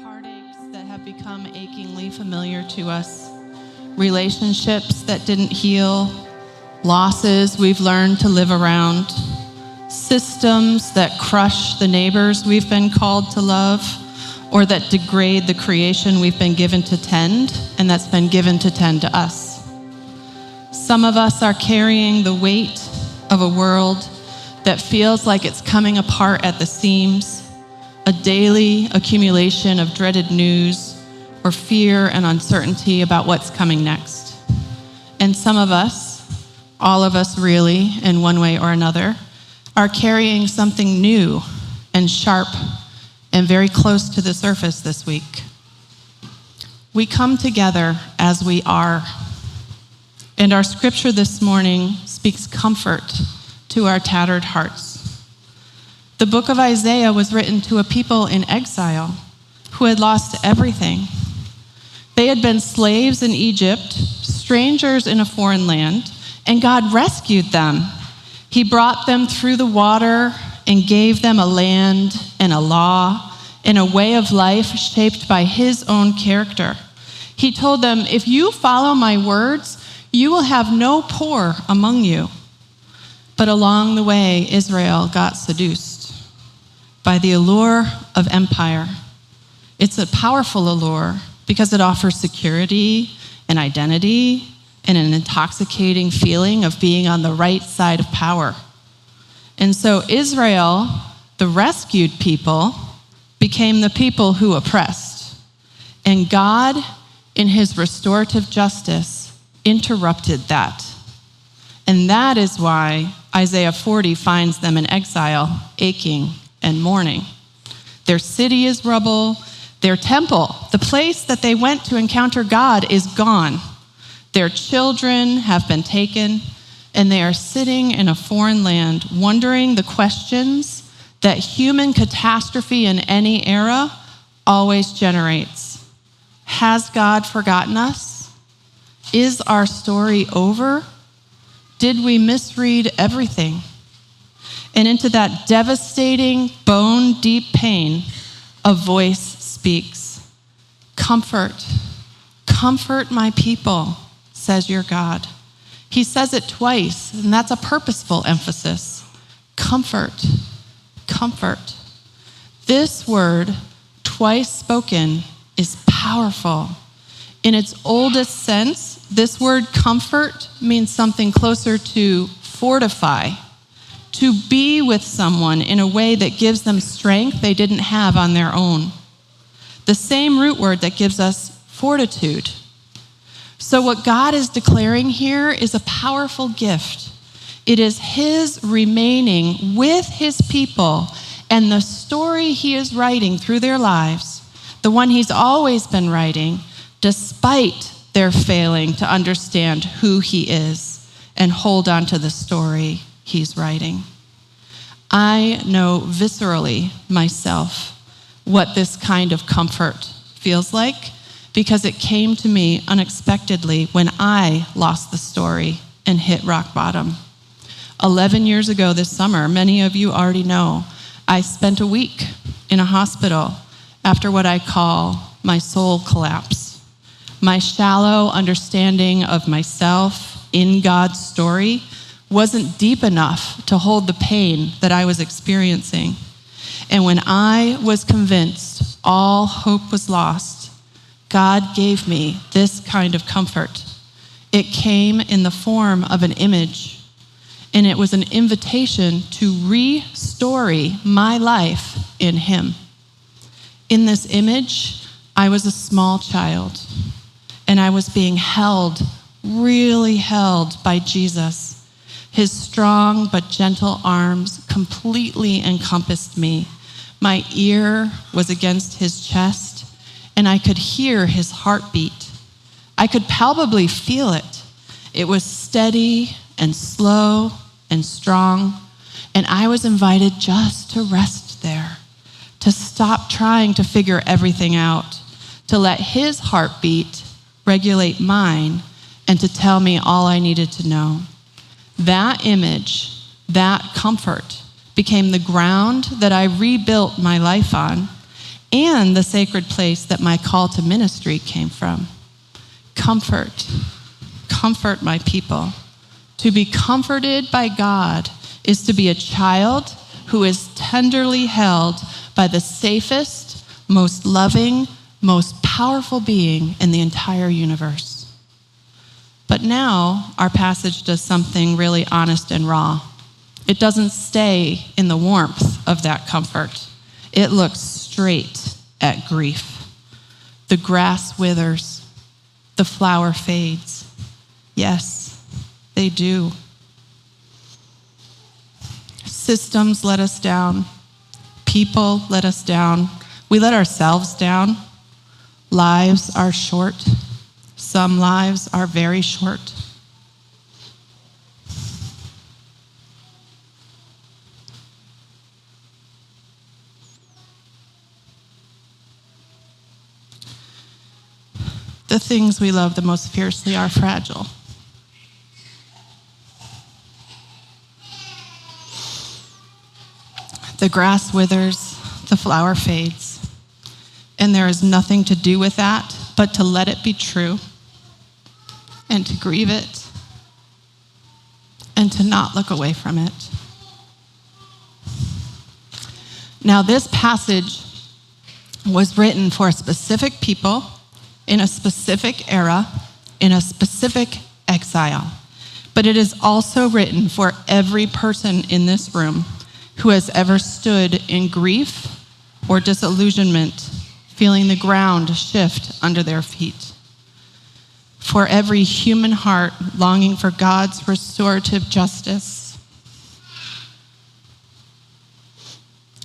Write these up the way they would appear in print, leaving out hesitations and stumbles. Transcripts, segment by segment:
Heartaches that have become achingly familiar to us, relationships that didn't heal, losses we've learned to live around, systems that crush the neighbors we've been called to love, or that degrade the creation we've been given to tend, and that's been given to tend to us. Some of us are carrying the weight of a world that feels like it's coming apart at the seams, a daily accumulation of dreaded news or fear and uncertainty about what's coming next. And some of us, all of us really, in one way or another, are carrying something new and sharp and very close to the surface this week. We come together as we are. And our scripture this morning speaks comfort to our tattered hearts. The book of Isaiah was written to a people in exile who had lost everything. They had been slaves in Egypt, strangers in a foreign land, and God rescued them. He brought them through the water and gave them a land and a law and a way of life shaped by his own character. He told them, if you follow my words, you will have no poor among you. But along the way, Israel got seduced by the allure of empire. It's a powerful allure because it offers security and identity and an intoxicating feeling of being on the right side of power. And so Israel, the rescued people, became the people who oppressed. And God, in his restorative justice, interrupted that. And that is why Isaiah 40 finds them in exile, aching and mourning. Their city is rubble. Their temple, the place that they went to encounter God, is gone. Their children have been taken, and they are sitting in a foreign land, wondering the questions that human catastrophe in any era always generates. Has God forgotten us? Is our story over? Did we misread everything? And into that devastating, bone-deep pain, a voice speaks. Comfort, comfort my people, says your God. He says it twice, and that's a purposeful emphasis. Comfort, comfort. This word, twice spoken, is powerful. In its oldest sense, this word comfort means something closer to fortify, to be with someone in a way that gives them strength they didn't have on their own. The same root word that gives us fortitude. So what God is declaring here is a powerful gift. It is his remaining with his people and the story he is writing through their lives, the one he's always been writing, despite their failing to understand who he is and hold on to the story he's writing. I know viscerally myself what this kind of comfort feels like because it came to me unexpectedly when I lost the story and hit rock bottom. 11 years ago this summer, many of you already know, I spent a week in a hospital after what I call my soul collapse. My shallow understanding of myself in God's story wasn't deep enough to hold the pain that I was experiencing. And when I was convinced all hope was lost, God gave me this kind of comfort. It came in the form of an image, and it was an invitation to re-story my life in him. In this image, I was a small child, and I was being held, really held by Jesus. His strong but gentle arms completely encompassed me. My ear was against his chest, and I could hear his heartbeat. I could palpably feel it. It was steady and slow and strong, and I was invited just to rest there, to stop trying to figure everything out, to let his heartbeat regulate mine, and to tell me all I needed to know. That image, that comfort, became the ground that I rebuilt my life on, and the sacred place that my call to ministry came from. Comfort. Comfort my people. To be comforted by God is to be a child who is tenderly held by the safest, most loving, most powerful being in the entire universe. But now our passage does something really honest and raw. It doesn't stay in the warmth of that comfort. It looks straight at grief. The grass withers. The flower fades. Yes, they do. Systems let us down. People let us down. We let ourselves down. Lives are short. Some lives are very short. The things we love the most fiercely are fragile. The grass withers, the flower fades, and there is nothing to do with that but to let it be true and to grieve it and to not look away from it. Now, this passage was written for specific people in a specific era, in a specific exile. But it is also written for every person in this room who has ever stood in grief or disillusionment, feeling the ground shift under their feet. For every human heart longing for God's restorative justice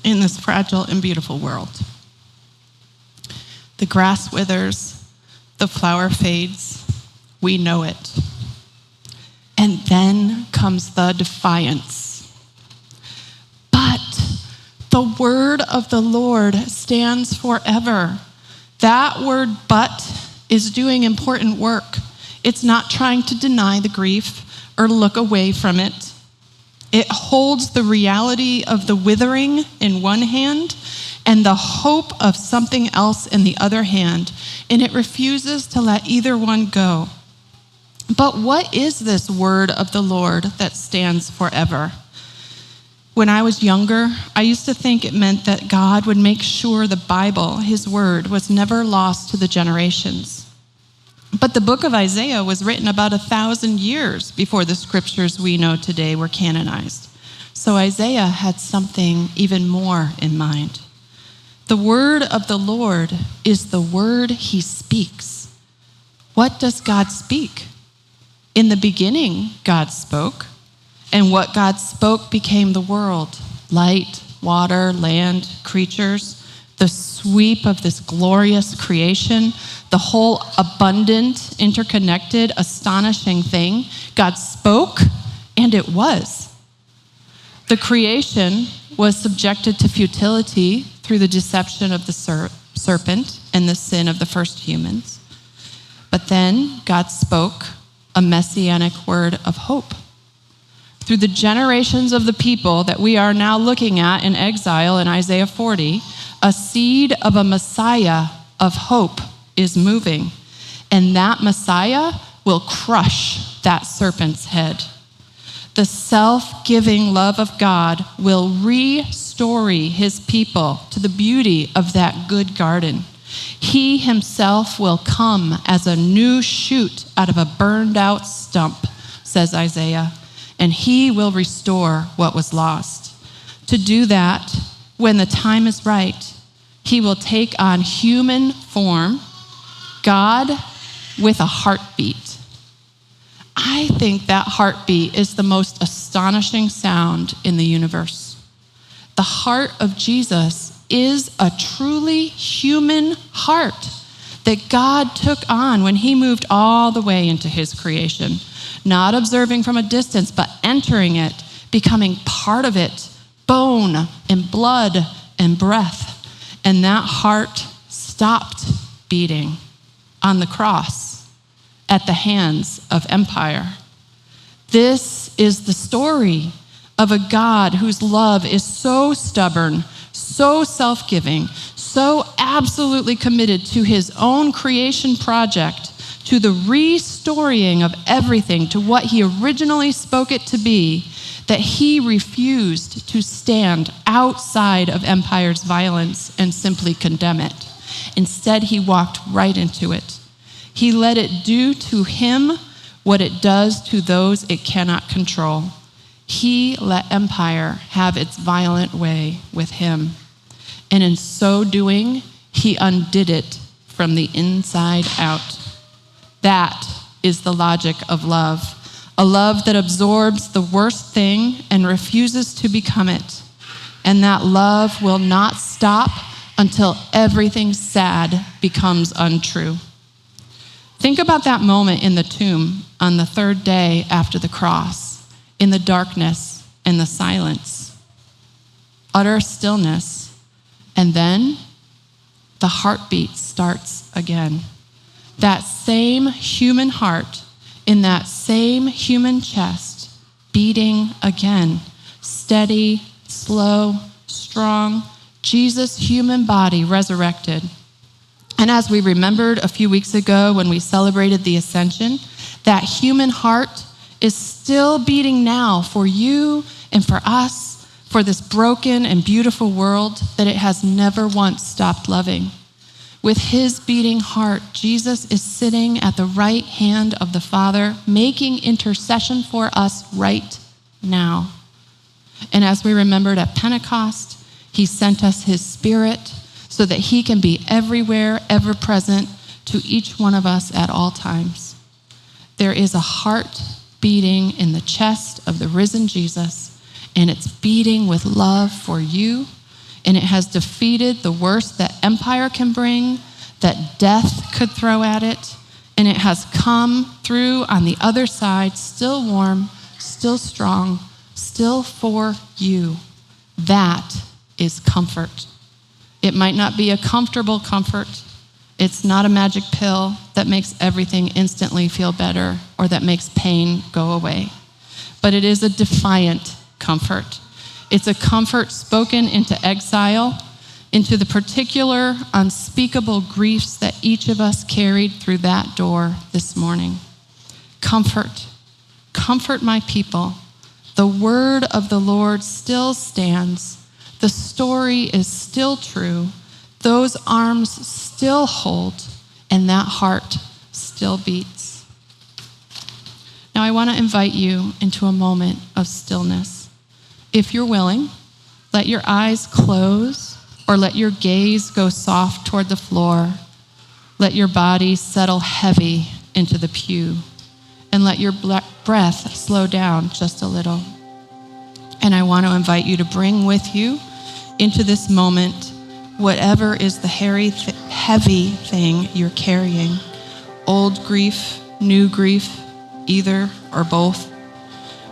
in this fragile and beautiful world. The grass withers, the flower fades, we know it. And then comes the defiance. But the word of the Lord stands forever. That word "but" is doing important work. It's not trying to deny the grief or look away from it. It holds the reality of the withering in one hand and the hope of something else in the other hand, and it refuses to let either one go. But what is this word of the Lord that stands forever? When I was younger, I used to think it meant that God would make sure the Bible, his word, was never lost to the generations. But the book of Isaiah was written about 1,000 years before the scriptures we know today were canonized. So Isaiah had something even more in mind. The word of the Lord is the word he speaks. What does God speak? In the beginning, God spoke, and what God spoke became the world: light, water, land, creatures, the sweep of this glorious creation, the whole abundant, interconnected, astonishing thing. God spoke, and it was. The creation was subjected to futility through the deception of the serpent and the sin of the first humans. But then God spoke a messianic word of hope. Through the generations of the people that we are now looking at in exile in Isaiah 40, a seed of a Messiah of hope is moving, and that Messiah will crush that serpent's head. The self-giving love of God will restore his people to the beauty of that good garden. He himself will come as a new shoot out of a burned out stump, says Isaiah, and he will restore what was lost. To do that, when the time is right, he will take on human form, God with a heartbeat. I think that heartbeat is the most astonishing sound in the universe. The heart of Jesus is a truly human heart that God took on when he moved all the way into his creation, not observing from a distance, but entering it, becoming part of it, bone and blood and breath. And that heart stopped beating on the cross at the hands of empire. This is the story of a God whose love is so stubborn, so self-giving, so absolutely committed to his own creation project, to the restoring of everything to what he originally spoke it to be, that he refused to stand outside of empire's violence and simply condemn it. Instead, he walked right into it. He let it do to him what it does to those it cannot control. He let empire have its violent way with him. And in so doing, he undid it from the inside out. That is the logic of love. A love that absorbs the worst thing and refuses to become it. And that love will not stop until everything sad becomes untrue. Think about that moment in the tomb on the third day after the cross, in the darkness and the silence, utter stillness, and then the heartbeat starts again. That same human heart in that same human chest, beating again, steady, slow, strong, Jesus' human body resurrected. And as we remembered a few weeks ago when we celebrated the ascension, that human heart is still beating now for you and for us, for this broken and beautiful world that it has never once stopped loving. With his beating heart, Jesus is sitting at the right hand of the Father, making intercession for us right now. And as we remembered at Pentecost, he sent us his Spirit so that he can be everywhere, ever present to each one of us at all times. There is a heart beating in the chest of the risen Jesus, and it's beating with love for you, and it has defeated the worst that empire can bring, that death could throw at it, and it has come through on the other side, still warm, still strong, still for you. That is comfort. It might not be a comfortable comfort. It's not a magic pill that makes everything instantly feel better or that makes pain go away. But it is a defiant comfort. It's a comfort spoken into exile, into the particular unspeakable griefs that each of us carried through that door this morning. Comfort. Comfort my people. The word of the Lord still stands. The story is still true. Those arms still hold, and that heart still beats. Now I want to invite you into a moment of stillness. If you're willing, let your eyes close or let your gaze go soft toward the floor. Let your body settle heavy into the pew, and let your breath slow down just a little. And I want to invite you to bring with you into this moment whatever is the heavy thing you're carrying. Old grief, new grief, either or both.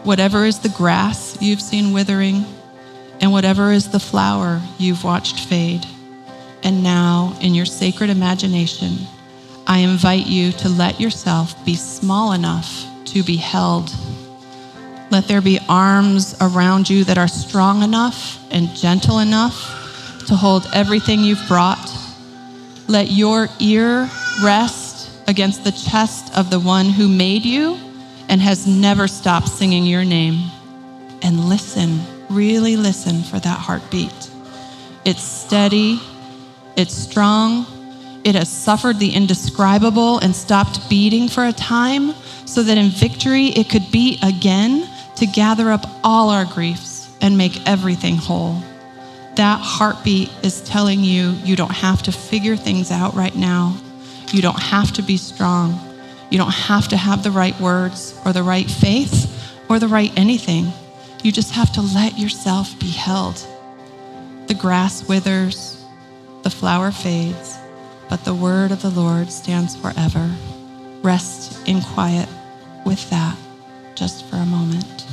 Whatever is the grass you've seen withering, and whatever is the flower you've watched fade. And now, in your sacred imagination, I invite you to let yourself be small enough to be held. Let there be arms around you that are strong enough and gentle enough to hold everything you've brought. Let your ear rest against the chest of the one who made you and has never stopped singing your name. And listen, really listen for that heartbeat. It's steady, it's strong, it has suffered the indescribable and stopped beating for a time so that in victory it could beat again to gather up all our griefs and make everything whole. That heartbeat is telling you you don't have to figure things out right now. You don't have to be strong. You don't have to have the right words or the right faith or the right anything. You just have to let yourself be held. The grass withers, the flower fades, but the word of the Lord stands forever. Rest in quiet with that just for a moment.